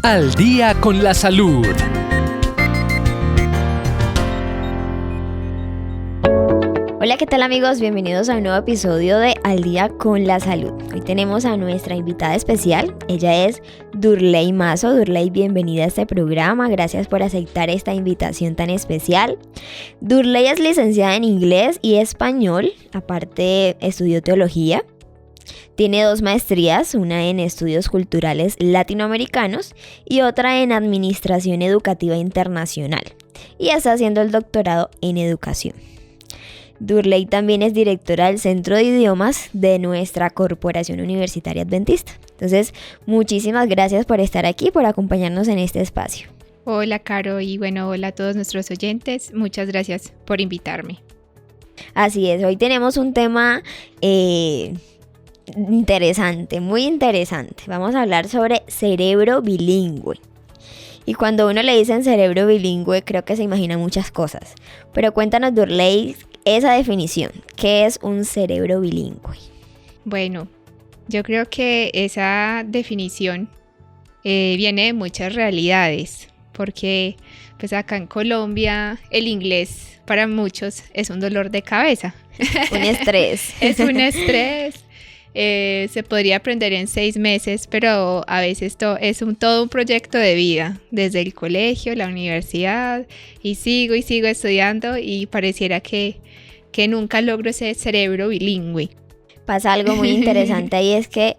Al día con la salud. Hola, ¿qué tal amigos? Bienvenidos a un nuevo episodio de Al día con la salud. Hoy tenemos a nuestra invitada especial. Ella es Durley Mazo. Durley, bienvenida a este programa. Gracias por aceptar esta invitación tan especial. Durley es licenciada en inglés y español. Aparte, estudió teología. Tiene 2 maestrías, una en estudios culturales latinoamericanos y otra en administración educativa internacional. Y está haciendo el doctorado en educación. Durley también es directora del Centro de Idiomas de nuestra Corporación Universitaria Adventista. Entonces, muchísimas gracias por estar aquí, por acompañarnos en este espacio. Hola, Caro, y bueno, hola a todos nuestros oyentes. Muchas gracias por invitarme. Así es, hoy tenemos un tema interesante, muy interesante. Vamos a hablar sobre cerebro bilingüe. Y cuando uno le dicen cerebro bilingüe, creo que se imagina muchas cosas. Pero cuéntanos, Durley, esa definición. ¿Qué es un cerebro bilingüe? Bueno, yo creo que esa definición viene de muchas realidades. Porque pues acá en Colombia el inglés para muchos es un dolor de cabeza. Un estrés. Es un estrés. Se podría aprender en 6 meses, pero a veces todo un proyecto de vida, desde el colegio, la universidad, y sigo estudiando y pareciera que nunca logro ese cerebro bilingüe. Pasa algo muy interesante y es que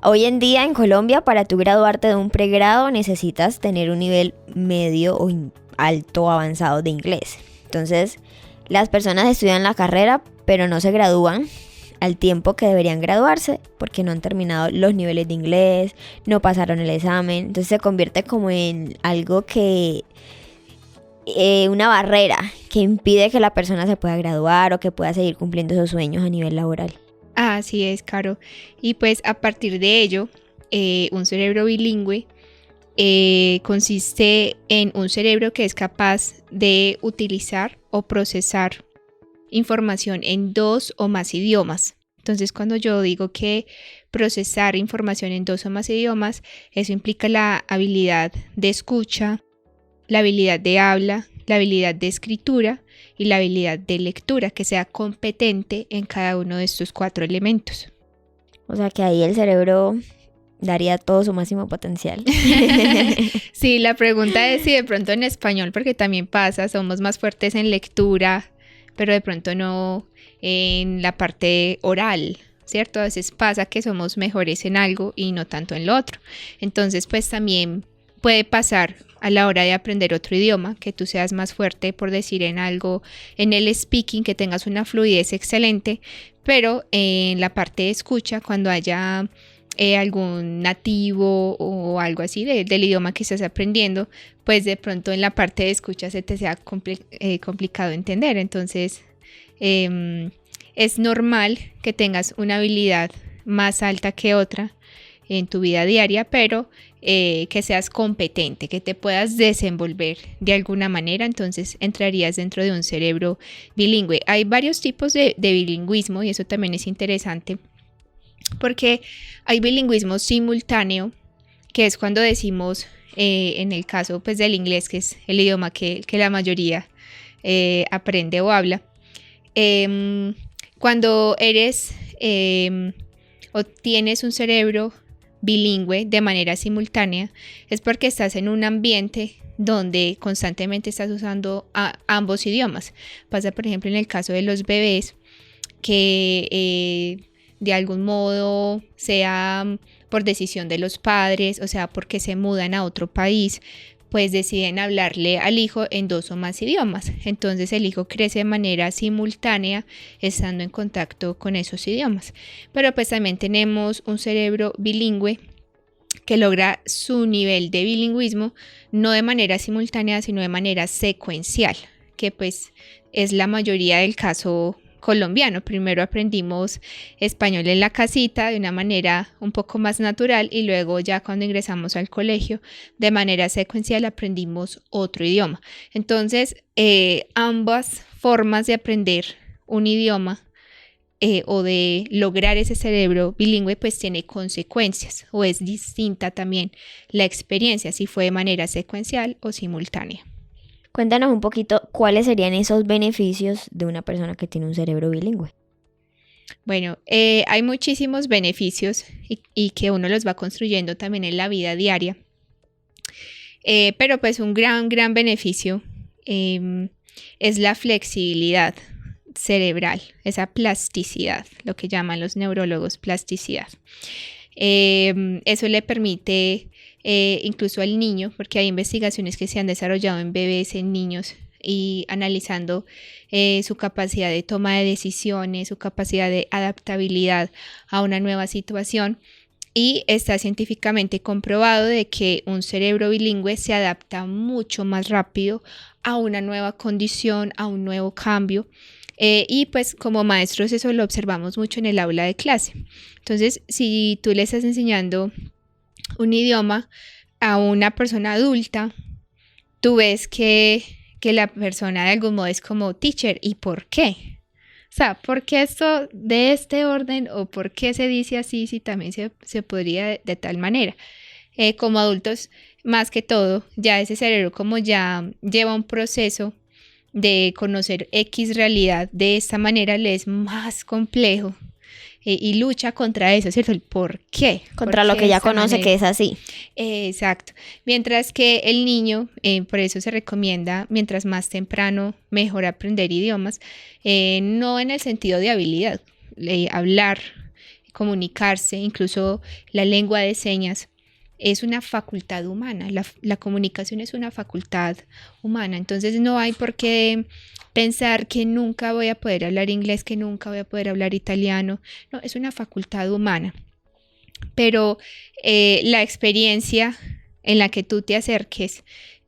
hoy en día en Colombia, para tú graduarte de un pregrado, necesitas tener un nivel medio o alto avanzado de inglés. Entonces, las personas estudian la carrera, pero no se gradúan al tiempo que deberían graduarse porque no han terminado los niveles de inglés, no pasaron el examen. Entonces se convierte como en algo que una barrera que impide que la persona se pueda graduar o que pueda seguir cumpliendo sus sueños a nivel laboral. Así es, Caro. Y pues a partir de ello, un cerebro bilingüe consiste en un cerebro que es capaz de utilizar o procesar información en 2 o más idiomas. Entonces, cuando yo digo que procesar información en 2 o más idiomas, eso implica la habilidad de escucha, la habilidad de habla, la habilidad de escritura y la habilidad de lectura, que sea competente en cada uno de estos 4 elementos. O sea que ahí el cerebro daría todo su máximo potencial. Sí, la pregunta es si de pronto en español, porque también pasa, somos más fuertes en lectura, pero de pronto no en la parte oral, ¿cierto? A veces pasa que somos mejores en algo y no tanto en lo otro. Entonces, pues también puede pasar a la hora de aprender otro idioma, que tú seas más fuerte, por decir, en algo, en el speaking, que tengas una fluidez excelente, pero en la parte de escucha, cuando haya algún nativo o algo así del idioma que estás aprendiendo, pues de pronto en la parte de escucha se te sea complicado entender. Entonces es normal que tengas una habilidad más alta que otra en tu vida diaria, pero que seas competente, que te puedas desenvolver de alguna manera. Entonces entrarías dentro de un cerebro bilingüe. Hay varios tipos de bilingüismo y eso también es interesante, porque hay bilingüismo simultáneo, que es cuando decimos, en el caso pues del inglés, que es el idioma que la mayoría aprende o habla, cuando eres o tienes un cerebro bilingüe de manera simultánea, es porque estás en un ambiente donde constantemente estás usando ambos idiomas. Pasa, por ejemplo, en el caso de los bebés, que de algún modo, sea por decisión de los padres, o sea, porque se mudan a otro país, pues deciden hablarle al hijo en 2 o más idiomas. Entonces el hijo crece de manera simultánea estando en contacto con esos idiomas. Pero pues también tenemos un cerebro bilingüe que logra su nivel de bilingüismo no de manera simultánea, sino de manera secuencial, que pues es la mayoría del caso colombiano. Primero aprendimos español en la casita de una manera un poco más natural y luego ya cuando ingresamos al colegio de manera secuencial aprendimos otro idioma. Entonces ambas formas de aprender un idioma o de lograr ese cerebro bilingüe, pues tiene consecuencias o es distinta también la experiencia, si fue de manera secuencial o simultánea. Cuéntanos un poquito cuáles serían esos beneficios de una persona que tiene un cerebro bilingüe. Bueno, hay muchísimos beneficios y que uno los va construyendo también en la vida diaria. Pero pues un gran beneficio es la flexibilidad cerebral, esa plasticidad, lo que llaman los neurólogos plasticidad. Eso le permite incluso al niño, porque hay investigaciones que se han desarrollado en bebés, en niños, y analizando su capacidad de toma de decisiones, su capacidad de adaptabilidad a una nueva situación. Y está científicamente comprobado de que un cerebro bilingüe se adapta mucho más rápido a una nueva condición, a un nuevo cambio. Y pues como maestros eso lo observamos mucho en el aula de clase. Entonces, si tú le estás enseñando un idioma a una persona adulta, tú ves que la persona de algún modo es como teacher, ¿y por qué? O sea, ¿por qué esto de este orden o por qué se dice así si también se podría de tal manera? Como adultos, más que todo, ya ese cerebro como ya lleva un proceso de conocer X realidad de esta manera, le es más complejo y lucha contra eso, ¿cierto? El por qué. Contra lo que ya conoce que es así. Exacto. Mientras que el niño, por eso se recomienda, mientras más temprano, mejor aprender idiomas, no en el sentido de habilidad, hablar, comunicarse, incluso la lengua de señas, es una facultad humana, la comunicación es una facultad humana, entonces no hay por qué pensar que nunca voy a poder hablar inglés, que nunca voy a poder hablar italiano, no, es una facultad humana, pero la experiencia en la que tú te acerques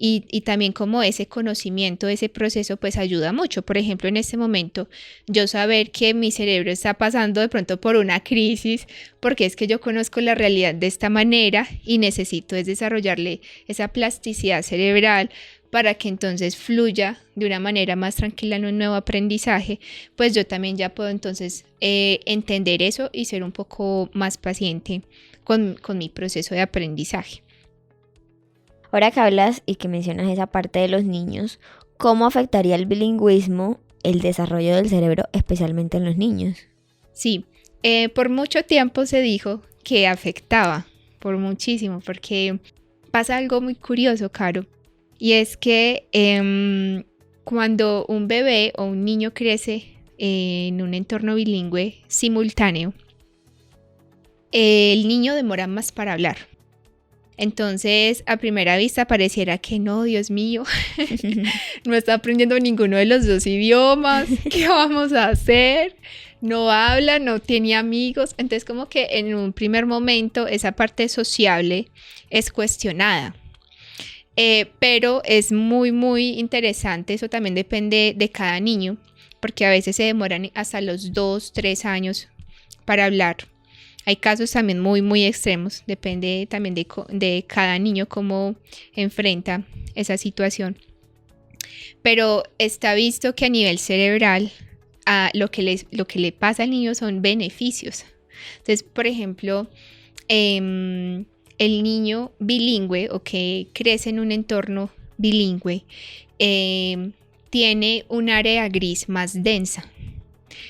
y también como ese conocimiento, ese proceso pues ayuda mucho. Por ejemplo, en este momento yo saber que mi cerebro está pasando de pronto por una crisis porque es que yo conozco la realidad de esta manera y necesito es desarrollarle esa plasticidad cerebral para que entonces fluya de una manera más tranquila en un nuevo aprendizaje, pues yo también ya puedo entonces entender eso y ser un poco más paciente con mi proceso de aprendizaje. Ahora que hablas y que mencionas esa parte de los niños, ¿cómo afectaría el bilingüismo el desarrollo del cerebro, especialmente en los niños? Sí, por mucho tiempo se dijo que afectaba, por muchísimo, porque pasa algo muy curioso, Caro, y es que cuando un bebé o un niño crece en un entorno bilingüe simultáneo, el niño demora más para hablar. Entonces, a primera vista pareciera que no, Dios mío, no está aprendiendo ninguno de los dos idiomas, ¿qué vamos a hacer? No habla, no tiene amigos, entonces como que en un primer momento esa parte sociable es cuestionada. Pero es muy interesante, eso también depende de cada niño, porque a veces se demoran hasta los 2, 3 años para hablar. Hay casos también muy extremos, depende también de cada niño cómo enfrenta esa situación. Pero está visto que a nivel cerebral lo que le pasa al niño son beneficios. Entonces, por ejemplo, el niño bilingüe o que crece en un entorno bilingüe tiene un área gris más densa.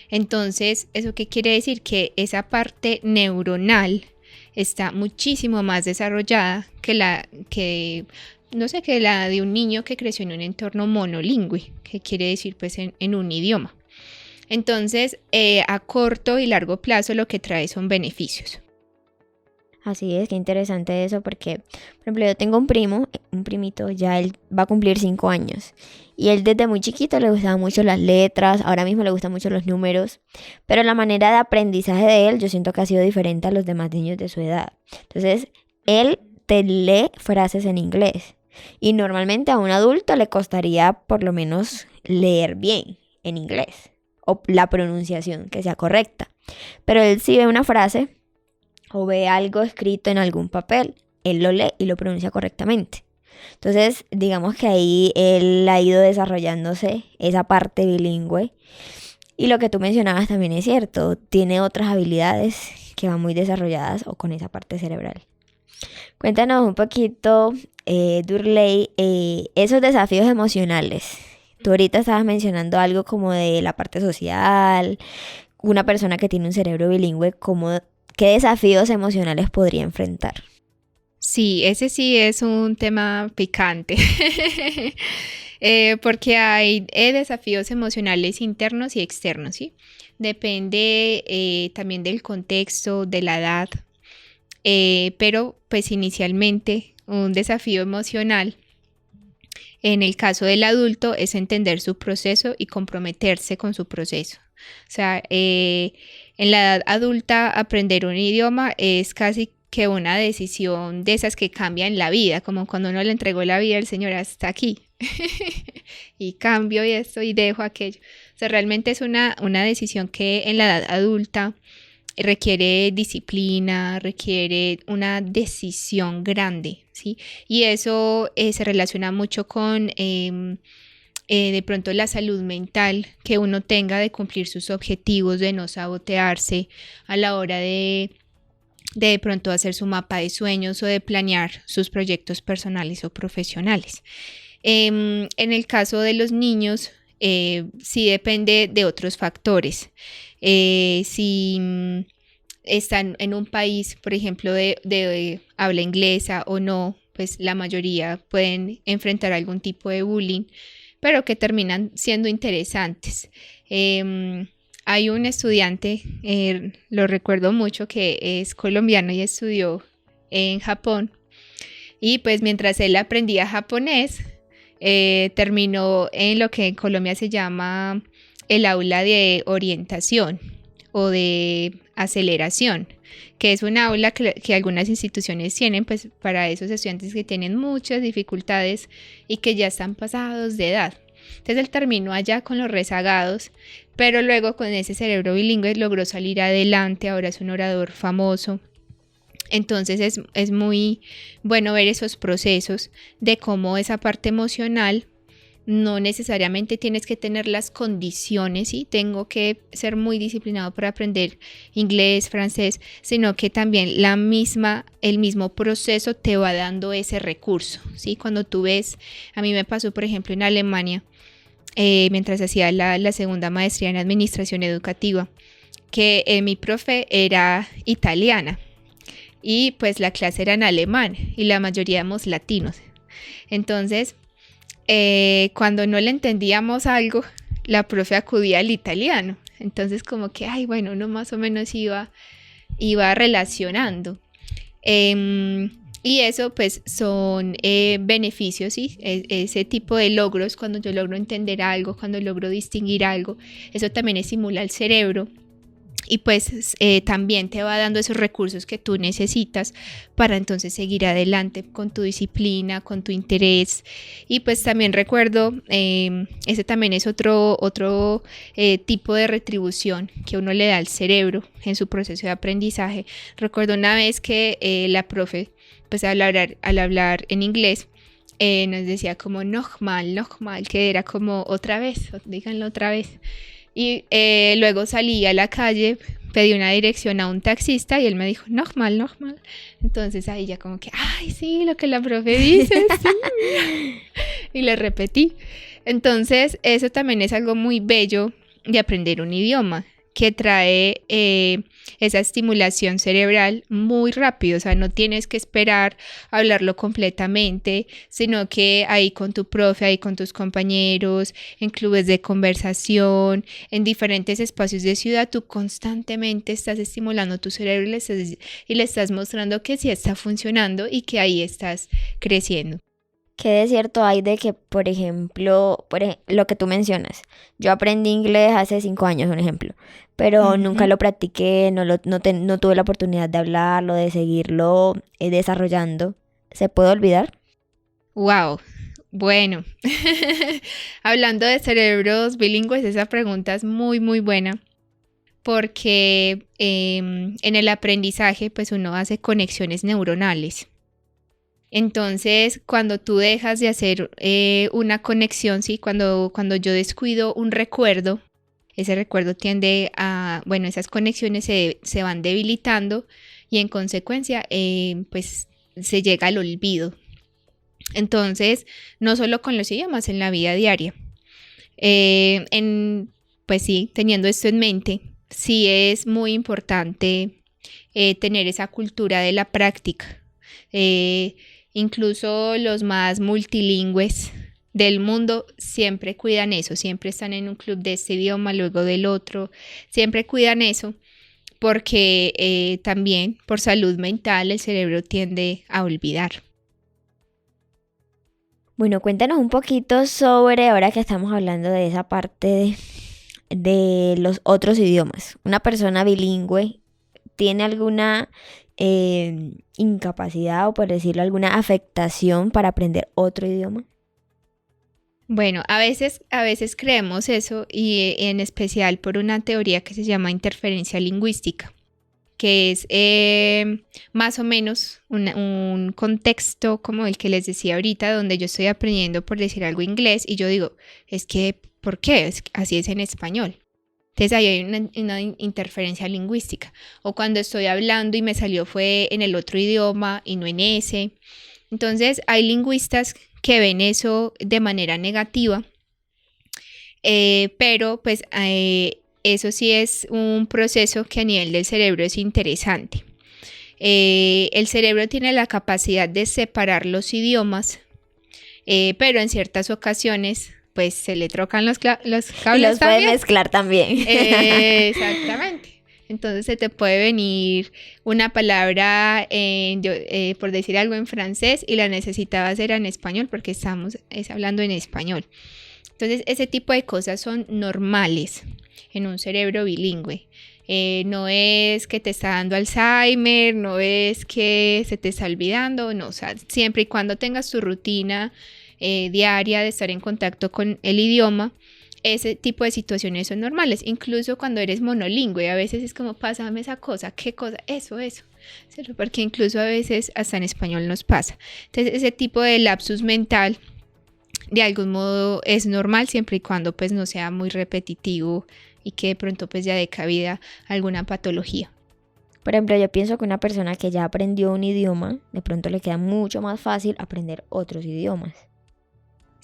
Entonces, ¿eso qué quiere decir? Que esa parte neuronal está muchísimo más desarrollada que la de un niño que creció en un entorno monolingüe, que quiere decir pues en un idioma. Entonces, a corto y largo plazo lo que trae son beneficios. Así es, qué interesante eso porque, por ejemplo, yo tengo un primito, ya él va a cumplir 5 años y él desde muy chiquito le gustaban mucho las letras, ahora mismo le gustan mucho los números, pero la manera de aprendizaje de él yo siento que ha sido diferente a los demás niños de su edad. Entonces, él te lee frases en inglés y normalmente a un adulto le costaría por lo menos leer bien en inglés o la pronunciación que sea correcta, pero él sí ve una frase o ve algo escrito en algún papel, él lo lee y lo pronuncia correctamente. Entonces, digamos que ahí él ha ido desarrollándose esa parte bilingüe Y lo que tú mencionabas también es cierto, tiene otras habilidades que van muy desarrolladas o con esa parte cerebral. Cuéntanos un poquito, Durley, esos desafíos emocionales. Tú ahorita estabas mencionando algo como de la parte social, una persona que tiene un cerebro bilingüe, ¿qué desafíos emocionales podría enfrentar? Sí, ese sí es un tema picante, porque hay desafíos emocionales internos y externos, ¿sí? Depende también del contexto, de la edad, pero pues inicialmente un desafío emocional en el caso del adulto es entender su proceso y comprometerse con su proceso. O sea, en la edad adulta aprender un idioma es casi que una decisión de esas que cambian la vida, como cuando uno le entregó la vida al Señor hasta aquí y cambio y esto y dejo aquello. O sea, realmente es una decisión que en la edad adulta requiere disciplina, requiere una decisión grande, ¿sí? Y eso se relaciona mucho con de pronto la salud mental que uno tenga de cumplir sus objetivos, de no sabotearse a la hora de pronto hacer su mapa de sueños o de planear sus proyectos personales o profesionales. En el caso de los niños, sí depende de otros factores. Si están en un país, por ejemplo, de habla inglesa o no, pues la mayoría pueden enfrentar algún tipo de bullying, pero que terminan siendo interesantes. Hay un estudiante, lo recuerdo mucho, que es colombiano y estudió en Japón. Y pues mientras él aprendía japonés, terminó en lo que en Colombia se llama el aula de orientación o de aceleración, que es un aula que algunas instituciones tienen pues para esos estudiantes que tienen muchas dificultades y que ya están pasados de edad. Entonces él terminó allá con los rezagados, pero luego con ese cerebro bilingüe logró salir adelante, ahora es un orador famoso. Entonces es muy bueno ver esos procesos de cómo esa parte emocional no necesariamente tienes que tener las condiciones y tengo que ser muy disciplinado para aprender inglés, francés, sino que también el mismo proceso te va dando ese recurso, ¿sí? Cuando tú ves, a mí me pasó por ejemplo en Alemania, mientras hacía la segunda maestría en administración educativa, que mi profe era italiana y pues la clase era en alemán y la mayoría éramos latinos. Entonces, cuando no le entendíamos algo, la profe acudía al italiano. Entonces como que, bueno, uno más o menos iba relacionando. Y eso pues son beneficios, ¿sí? Ese tipo de logros, cuando yo logro entender algo, cuando logro distinguir algo, eso también estimula el cerebro. Y pues también te va dando esos recursos que tú necesitas para entonces seguir adelante con tu disciplina, con tu interés. Y pues también recuerdo, ese también es otro tipo de retribución que uno le da al cerebro en su proceso de aprendizaje. Recuerdo una vez que la profe, pues al hablar en inglés, nos decía como nochmal, que era como otra vez, díganlo otra vez. Y luego salí a la calle, pedí una dirección a un taxista y él me dijo, nochmal. Entonces ahí ya como que, sí, lo que la profe dice, sí. Y le repetí. Entonces eso también es algo muy bello de aprender un idioma, que trae esa estimulación cerebral muy rápido. O sea, no tienes que esperar a hablarlo completamente, sino que ahí con tu profe, ahí con tus compañeros, en clubes de conversación, en diferentes espacios de ciudad, tú constantemente estás estimulando tu cerebro y le estás mostrando que sí está funcionando y que ahí estás creciendo. ¿Qué de cierto hay de que, por ejemplo, lo que tú mencionas? Yo aprendí inglés hace 5 años, un ejemplo, pero nunca lo practiqué, no tuve la oportunidad de hablarlo, de seguirlo desarrollando. ¿Se puede olvidar? ¡Wow! Bueno, hablando de cerebros bilingües, esa pregunta es muy, muy buena, porque en el aprendizaje, pues uno hace conexiones neuronales. Entonces, cuando tú dejas de hacer una conexión, ¿sí? Cuando yo descuido un recuerdo, ese recuerdo tiende a, bueno, esas conexiones se van debilitando y en consecuencia pues se llega al olvido. Entonces, no solo con los idiomas, en la vida diaria. Pues sí, teniendo esto en mente, sí es muy importante tener esa cultura de la práctica. Incluso los más multilingües del mundo siempre cuidan eso, siempre están en un club de este idioma, luego del otro, siempre cuidan eso porque también por salud mental el cerebro tiende a olvidar. Bueno, cuéntanos un poquito sobre, ahora que estamos hablando de esa parte de los otros idiomas. ¿Una persona bilingüe tiene alguna incapacidad o, por decirlo, alguna afectación para aprender otro idioma? Bueno, a veces creemos eso y en especial por una teoría que se llama interferencia lingüística, que es más o menos un contexto como el que les decía ahorita, donde yo estoy aprendiendo, por decir algo, inglés y yo digo, es que, ¿por qué? Así es en español. Entonces ahí hay una interferencia lingüística. O cuando estoy hablando y me salió fue en el otro idioma y no en ese. Entonces hay lingüistas que ven eso de manera negativa, pero pues eso sí es un proceso que a nivel del cerebro es interesante. El cerebro tiene la capacidad de separar los idiomas, pero en ciertas ocasiones pues se le trocan los cables y los también. puede mezclar también. Exactamente. Entonces se te puede venir una palabra, por decir algo, en francés y la necesitabas era en español porque estamos hablando en español. Entonces ese tipo de cosas son normales en un cerebro bilingüe. No es que te está dando Alzheimer, no es que se te está olvidando, no, o sea, siempre y cuando tengas tu rutina diaria de estar en contacto con el idioma, ese tipo de situaciones son normales, incluso cuando eres monolingüe, a veces es como, pásame esa cosa, ¿qué cosa? Eso, ¿cierto? Porque incluso a veces hasta en español nos pasa. Entonces ese tipo de lapsus mental de algún modo es normal siempre y cuando pues no sea muy repetitivo y que de pronto pues ya dé cabida a alguna patología. Por ejemplo, yo pienso que una persona que ya aprendió un idioma, de pronto le queda mucho más fácil aprender otros idiomas.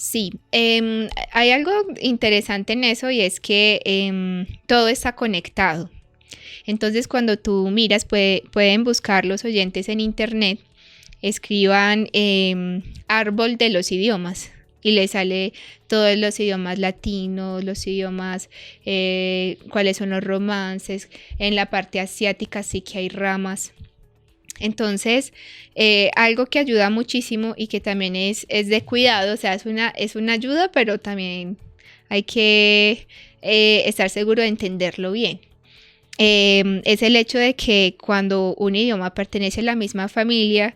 Sí, hay algo interesante en eso y es que todo está conectado. Entonces cuando tú miras, pueden buscar los oyentes en internet, escriban árbol de los idiomas y les sale todos los idiomas latinos, los idiomas, cuáles son los romances. En la parte asiática sí que hay ramas. Entonces, algo que ayuda muchísimo y que también es de cuidado, o sea, es una ayuda, pero también hay que estar seguro de entenderlo bien. Es el hecho de que cuando un idioma pertenece a la misma familia,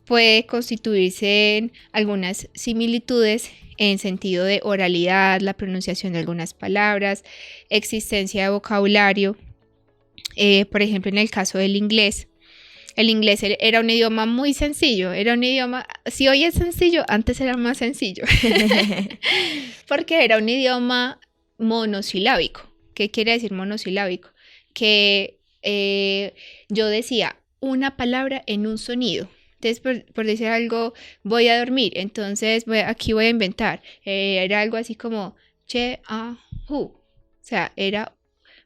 puede constituirse en algunas similitudes en sentido de oralidad, la pronunciación de algunas palabras, existencia de vocabulario. Por ejemplo, en el caso del inglés. El inglés era un idioma muy sencillo, era un idioma, si hoy es sencillo, antes era más sencillo, porque era un idioma monosilábico. ¿Qué quiere decir monosilábico? Que yo decía una palabra en un sonido. Entonces, por decir algo, voy a dormir, entonces aquí voy a inventar. Era algo así como che, hu. O sea,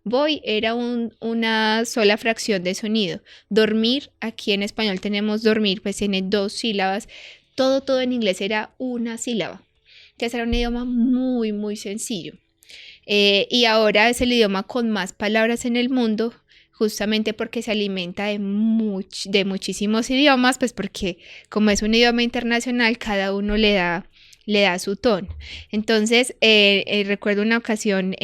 voy era una sola fracción de sonido. Dormir, aquí en español tenemos dormir, pues tiene 2 sílabas. Todo en inglés era una sílaba. Entonces era un idioma muy, muy sencillo. Y ahora es el idioma con más palabras en el mundo, justamente porque se alimenta de muchísimos idiomas, pues porque como es un idioma internacional, cada uno le da su tono. Entonces, recuerdo una ocasión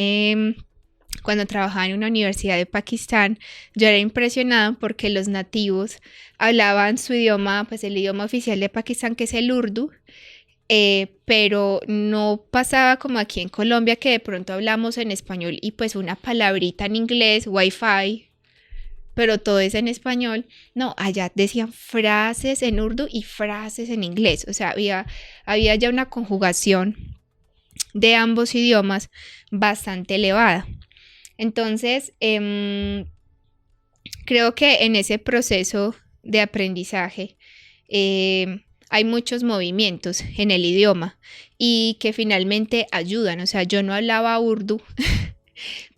cuando trabajaba en una universidad de Pakistán, yo era impresionada porque los nativos hablaban su idioma, pues el idioma oficial de Pakistán, que es el urdu, pero no pasaba como aquí en Colombia, que de pronto hablamos en español y pues una palabrita en inglés, wifi, pero todo es en español. No, allá decían frases en urdu y frases en inglés, o sea, había ya una conjugación de ambos idiomas bastante elevada. Entonces, creo que en ese proceso de aprendizaje hay muchos movimientos en el idioma y que finalmente ayudan. O sea, yo no hablaba urdu,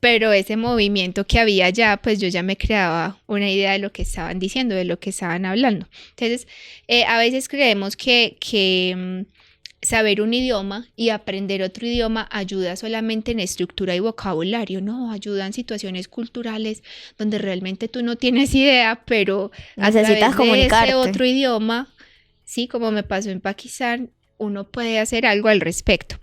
pero ese movimiento que había allá, pues yo ya me creaba una idea de lo que estaban diciendo, de lo que estaban hablando. Entonces, a veces creemos que saber un idioma y aprender otro idioma ayuda solamente en estructura y vocabulario, no, ayuda en situaciones culturales donde realmente tú no tienes idea, pero necesitas a través comunicarte. de ese otro idioma, sí, como me pasó en Pakistán, uno puede hacer algo al respecto.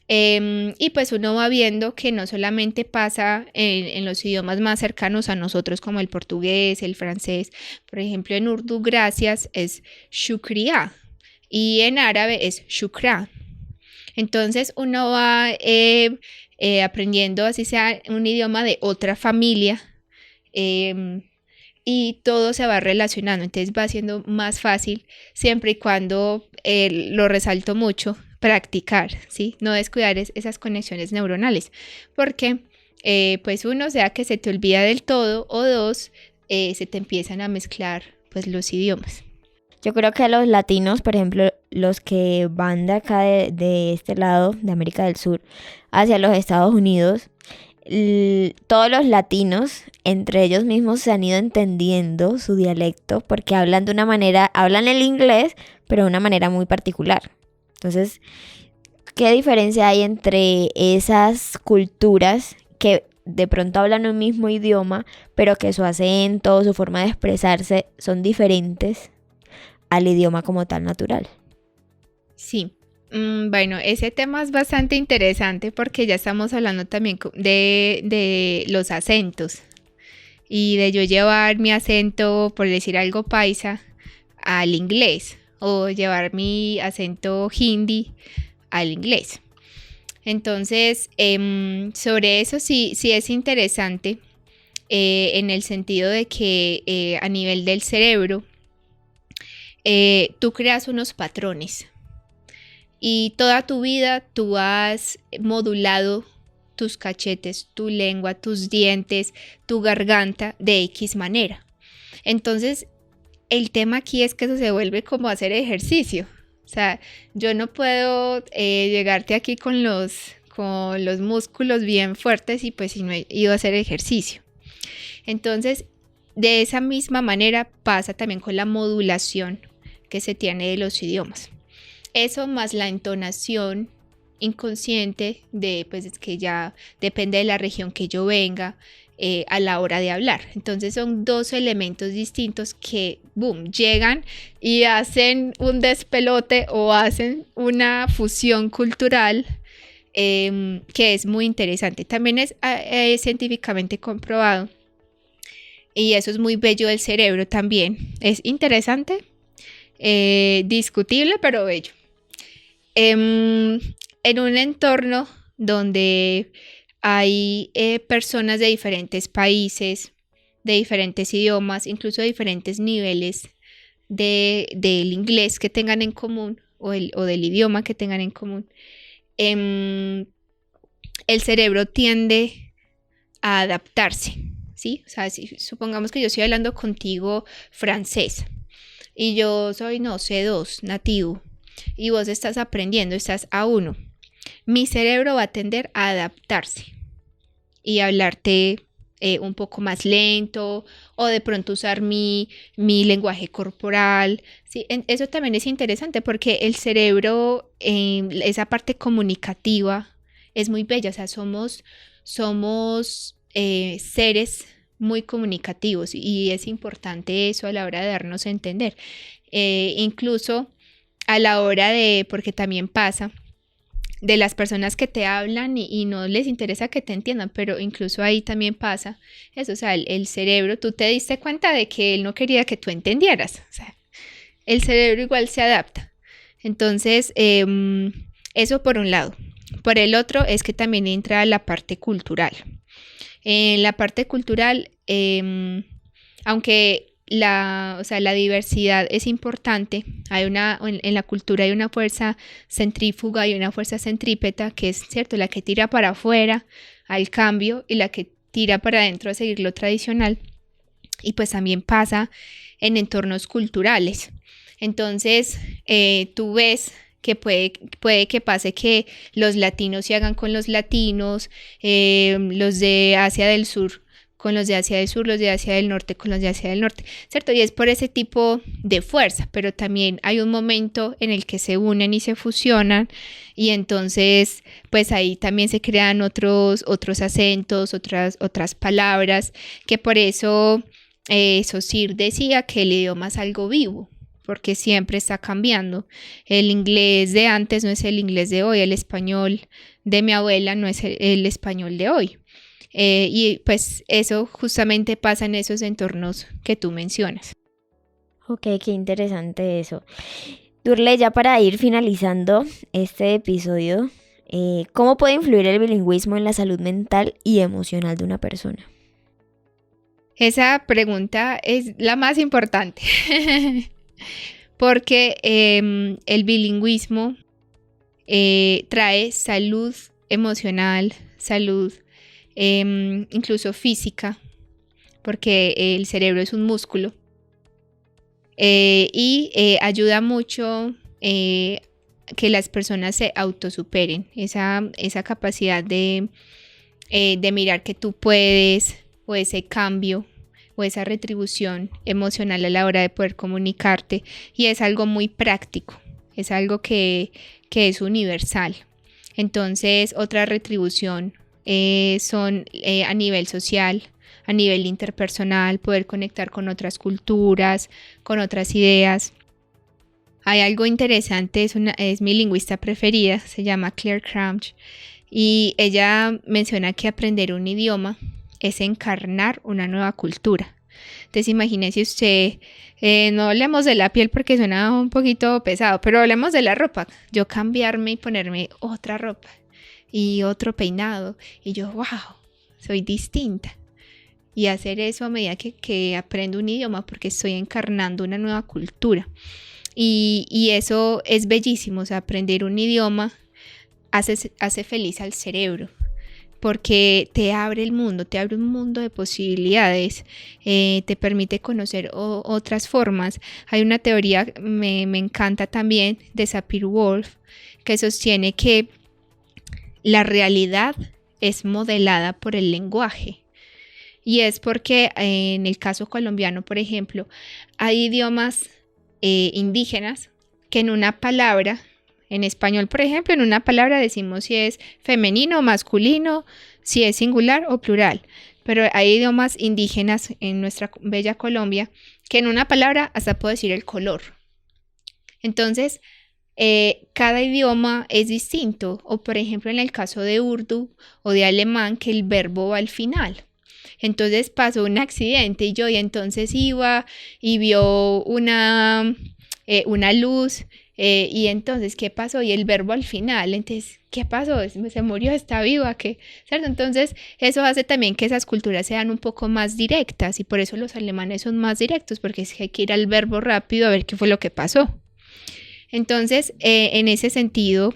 Y pues uno va viendo que no solamente pasa en los idiomas más cercanos a nosotros como el portugués, el francés, por ejemplo en urdu gracias es shukriya y en árabe es shukra. Entonces uno va aprendiendo así sea un idioma de otra familia y todo se va relacionando, entonces va siendo más fácil siempre y cuando, lo resalto mucho, practicar, ¿sí? No descuidar esas conexiones neuronales, porque pues uno, sea que se te olvida del todo, o dos, se te empiezan a mezclar pues los idiomas. Yo creo que los latinos, por ejemplo, los que van de acá de este lado, de América del Sur, hacia los Estados Unidos, todos los latinos entre ellos mismos se han ido entendiendo su dialecto porque hablan de una manera, hablan el inglés, pero de una manera muy particular. Entonces, ¿qué diferencia hay entre esas culturas que de pronto hablan un mismo idioma, pero que su acento, su forma de expresarse son diferentes al idioma como tal natural? Sí. Bueno, ese tema es bastante interesante porque ya estamos hablando también de los acentos y de yo llevar mi acento, por decir algo paisa, al inglés o llevar mi acento hindi al inglés. Entonces, sobre eso sí es interesante en el sentido de que a nivel del cerebro tú creas unos patrones. Y toda tu vida tú has modulado tus cachetes, tu lengua, tus dientes, tu garganta de X manera. Entonces, el tema aquí es que eso se vuelve como hacer ejercicio. O sea, yo no puedo llegarte aquí con los músculos bien fuertes y pues si no he ido a hacer ejercicio. Entonces, de esa misma manera pasa también con la modulación que se tiene de los idiomas. Eso más la entonación inconsciente de, pues es que ya depende de la región que yo venga a la hora de hablar. Entonces son dos elementos distintos que, boom, llegan y hacen un despelote o hacen una fusión cultural que es muy interesante. También es científicamente comprobado y eso es muy bello del cerebro también. Es interesante, discutible, pero bello. En un entorno donde hay personas de diferentes países, de diferentes idiomas, incluso de diferentes niveles del inglés que tengan en común o del idioma que tengan en común, el cerebro tiende a adaptarse, ¿sí? O sea, si supongamos que yo estoy hablando contigo francés y yo soy, no sé, C2 nativo, y vos estás aprendiendo, estás A1, mi cerebro va a tender a adaptarse y hablarte un poco más lento o de pronto usar mi lenguaje corporal, ¿sí? Eso también es interesante porque el cerebro, esa parte comunicativa es muy bella, o sea, somos seres muy comunicativos y es importante eso a la hora de darnos a entender, incluso a la hora de, porque también pasa, de las personas que te hablan y no les interesa que te entiendan, pero incluso ahí también pasa eso, o sea, el cerebro, tú te diste cuenta de que él no quería que tú entendieras, o sea, el cerebro igual se adapta. Entonces, eso por un lado. Por el otro es que también entra la parte cultural. En la parte cultural, aunque la diversidad es importante, en la cultura hay una fuerza centrífuga y una fuerza centrípeta, que es cierto, la que tira para afuera al cambio y la que tira para adentro a seguir lo tradicional. Y pues también pasa en entornos culturales. Entonces, tú ves que puede que pase que los latinos se hagan con los latinos, los de Asia del Sur con los de Asia del Sur, los de Asia del Norte con los de Asia del Norte, ¿cierto? Y es por ese tipo de fuerza, pero también hay un momento en el que se unen y se fusionan y entonces pues ahí también se crean otros acentos, otras palabras, que por eso Saussure decía que el idioma es algo vivo, porque siempre está cambiando. El inglés de antes no es el inglés de hoy, el español de mi abuela no es el español de hoy. Y pues eso justamente pasa en esos entornos que tú mencionas. Ok, qué interesante eso. Durley, ya para ir finalizando este episodio, ¿cómo puede influir el bilingüismo en la salud mental y emocional de una persona? Esa pregunta es la más importante, porque el bilingüismo trae salud emocional, salud incluso física, porque el cerebro es un músculo, y ayuda mucho que las personas se autosuperen, esa capacidad de mirar que tú puedes, o ese cambio o esa retribución emocional a la hora de poder comunicarte, y es algo muy práctico, es algo que es universal. Entonces, otra retribución son a nivel social, a nivel interpersonal, poder conectar con otras culturas, con otras ideas. Hay algo interesante, es mi lingüista preferida, se llama Claire Crouch, y ella menciona que aprender un idioma es encarnar una nueva cultura. Entonces imagínese usted, no hablemos de la piel porque suena un poquito pesado, pero hablemos de la ropa. Yo cambiarme y ponerme otra ropa y otro peinado y yo, wow, soy distinta. Y hacer eso a medida que aprendo un idioma, porque estoy encarnando una nueva cultura. Y eso es bellísimo, o sea, aprender un idioma hace feliz al cerebro, porque te abre el mundo, te abre un mundo de posibilidades, te permite conocer otras formas. Hay una teoría, me encanta también, de Sapir-Whorf, que sostiene que la realidad es modelada por el lenguaje. Y es porque en el caso colombiano, por ejemplo, hay idiomas indígenas que en una palabra, en español, por ejemplo, en una palabra decimos si es femenino o masculino, si es singular o plural. Pero hay idiomas indígenas en nuestra bella Colombia que en una palabra hasta puedo decir el color. Entonces, cada idioma es distinto. O por ejemplo, en el caso de Urdu o de alemán, que el verbo va al final. Entonces pasó un accidente y entonces iba y vio una luz. Y entonces, ¿qué pasó? Y el verbo al final, entonces, ¿qué pasó? ¿Se murió? ¿Está viva? ¿Qué? ¿Cierto? Entonces, eso hace también que esas culturas sean un poco más directas, y por eso los alemanes son más directos, porque es que hay que ir al verbo rápido a ver qué fue lo que pasó. Entonces, en ese sentido,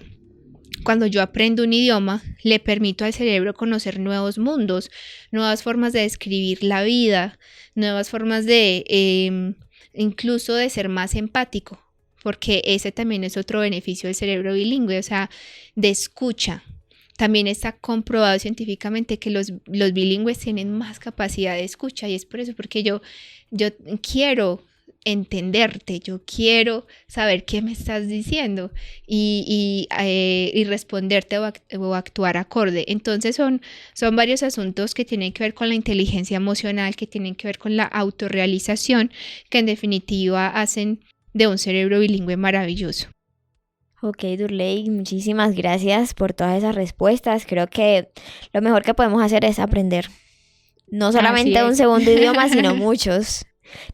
cuando yo aprendo un idioma, le permito al cerebro conocer nuevos mundos, nuevas formas de describir la vida, nuevas formas de incluso de ser más empático, porque ese también es otro beneficio del cerebro bilingüe, o sea, de escucha. También está comprobado científicamente que los bilingües tienen más capacidad de escucha, y es por eso, porque yo quiero entenderte, yo quiero saber qué me estás diciendo y responderte o actuar acorde. Entonces son varios asuntos que tienen que ver con la inteligencia emocional, que tienen que ver con la autorrealización, que en definitiva hacen de un cerebro bilingüe maravilloso. Ok, Durley, muchísimas gracias por todas esas respuestas. Creo que lo mejor que podemos hacer es aprender no solamente un segundo idioma, sino muchos.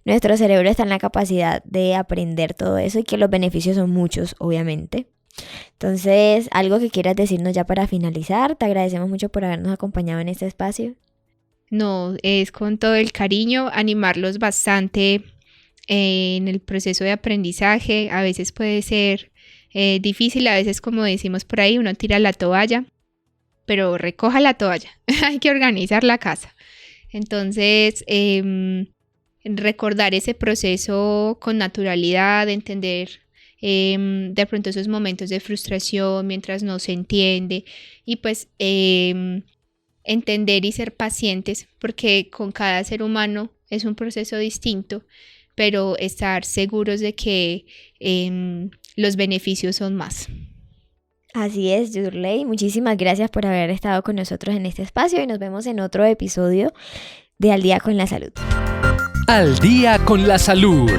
Nuestro cerebro está en la capacidad de aprender todo eso, y que los beneficios son muchos, obviamente. Entonces, algo que quieras decirnos ya para finalizar. Te agradecemos mucho por habernos acompañado en este espacio. No, es con todo el cariño, animarlos bastante en el proceso de aprendizaje. A veces puede ser difícil, a veces, como decimos por ahí, uno tira la toalla, pero recoja la toalla, hay que organizar la casa. Entonces, recordar ese proceso con naturalidad, entender de pronto esos momentos de frustración mientras no se entiende y pues entender y ser pacientes, porque con cada ser humano es un proceso distinto, pero estar seguros de que los beneficios son más. Así es, Durley. Muchísimas gracias por haber estado con nosotros en este espacio y nos vemos en otro episodio de Al Día con la Salud. Al Día con la Salud.